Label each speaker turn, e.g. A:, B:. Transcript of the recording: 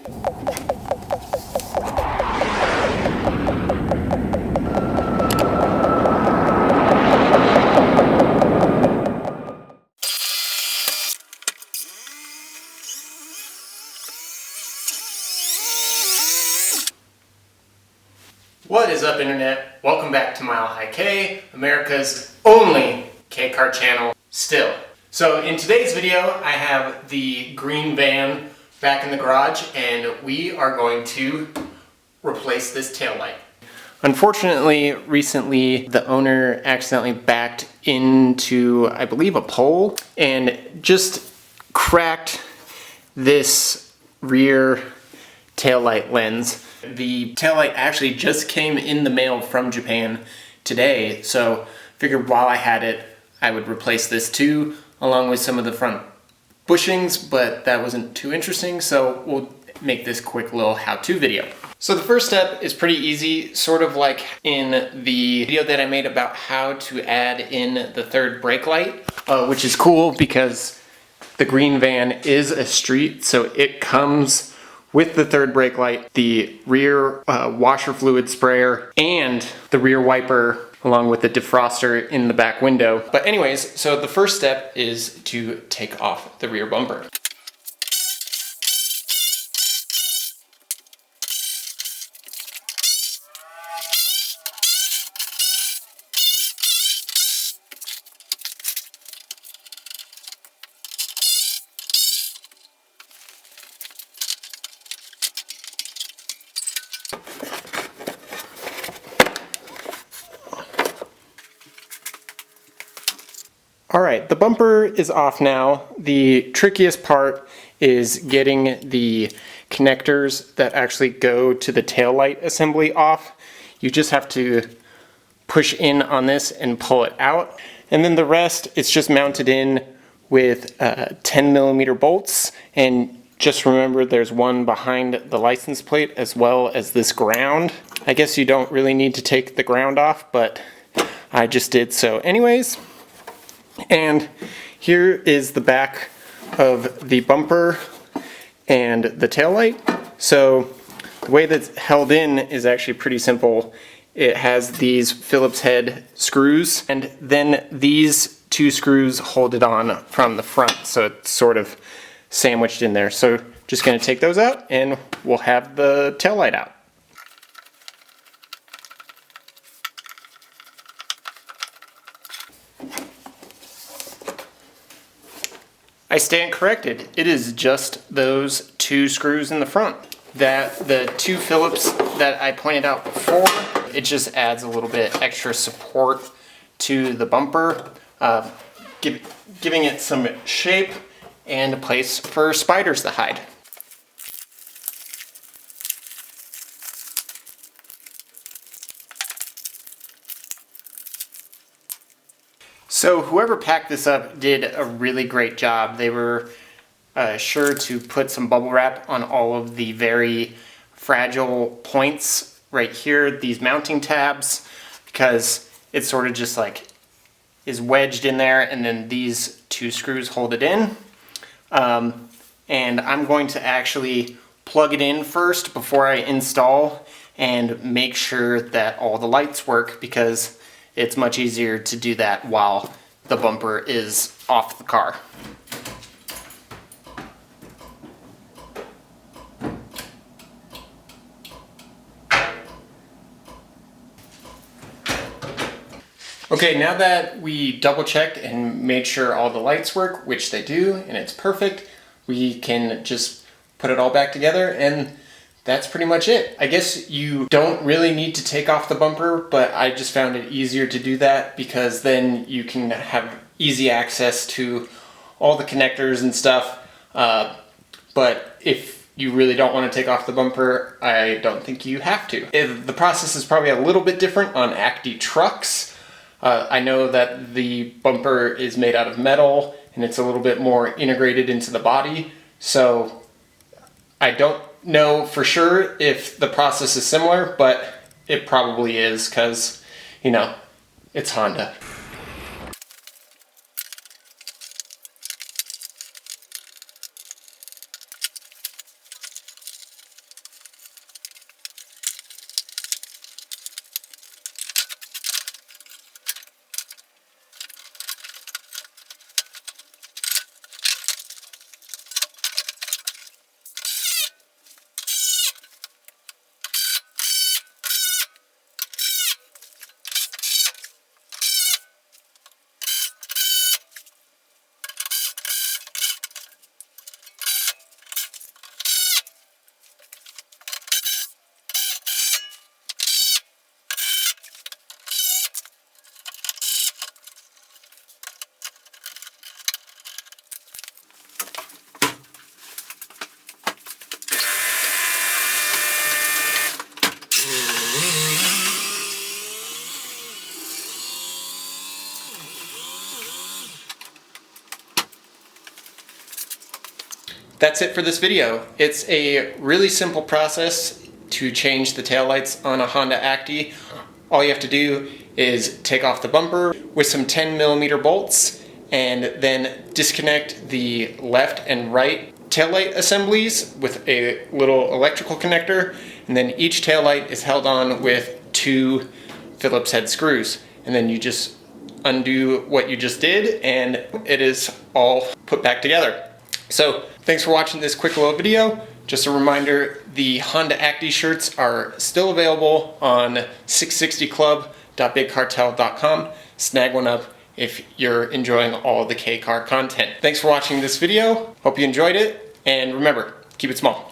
A: What is up, Internet? Welcome back to Milehighkei, America's only K-car channel still. So in today's video, I have the green van back in the garage and we are going to replace this taillight. Unfortunately, recently the owner accidentally backed into, I believe, a pole and just cracked this rear taillight lens. The taillight actually just came in the mail from Japan today, so figured while I had it, I would replace this too, along with some of the front bushings, but that wasn't too interesting, so we'll make this quick little how-to video. So the first step is pretty easy, sort of like in the video that I made about how to add in the third brake light, which is cool because the green van is a street, so it comes with the third brake light, the rear washer fluid sprayer, and the rear wiper, along with the defroster in the back window. But anyways, so the first step is to take off the rear bumper. All right, the bumper is off now. The trickiest part is getting the connectors that actually go to the taillight assembly off. You just have to push in on this and pull it out. And then the rest, it's just mounted in with 10mm bolts. And just remember there's one behind the license plate as well as this ground. I guess you don't really need to take the ground off, but I just did so anyways. And here is the back of the bumper and the taillight. So the way that's held in is actually pretty simple. It has these Phillips head screws, and then these two screws hold it on from the front, so it's sort of sandwiched in there. So just going to take those out and we'll have the taillight out. I stand corrected. It is just those two screws in the front. The two Phillips that I pointed out before, it just adds a little bit extra support to the bumper, giving it some shape and a place for spiders to hide. So whoever packed this up did a really great job. They were sure to put some bubble wrap on all of the very fragile points right here, these mounting tabs, because it sort of just like is wedged in there, and then these two screws hold it in. And I'm going to actually plug it in first before I install and make sure that all the lights work, because it's much easier to do that while the bumper is off the car. Okay, now that we double checked and made sure all the lights work, which they do, and it's perfect, we can just put it all back together, and that's pretty much it. I guess you don't really need to take off the bumper, but I just found it easier to do that because then you can have easy access to all the connectors and stuff. But if you really don't want to take off the bumper, I don't think you have to. The process is probably a little bit different on Acty trucks. I know that the bumper is made out of metal and it's a little bit more integrated into the body, so I don't know for sure if the process is similar, but it probably is because, you know, it's Honda. that's it for this video. It's a really simple process to change the taillights on a Honda Acty. All you have to do is take off the bumper with some 10mm bolts and then disconnect the left and right taillight assemblies with a little electrical connector, and then each taillight is held on with 2 Phillips head screws, and then you just undo what you just did and it is all put back together. So thanks for watching this quick little video. Just a reminder, the Honda Acty shirts are still available on 660club.bigcartel.com. Snag one up if you're enjoying all the K-Car content. Thanks for watching this video. Hope you enjoyed it, and remember, keep it small.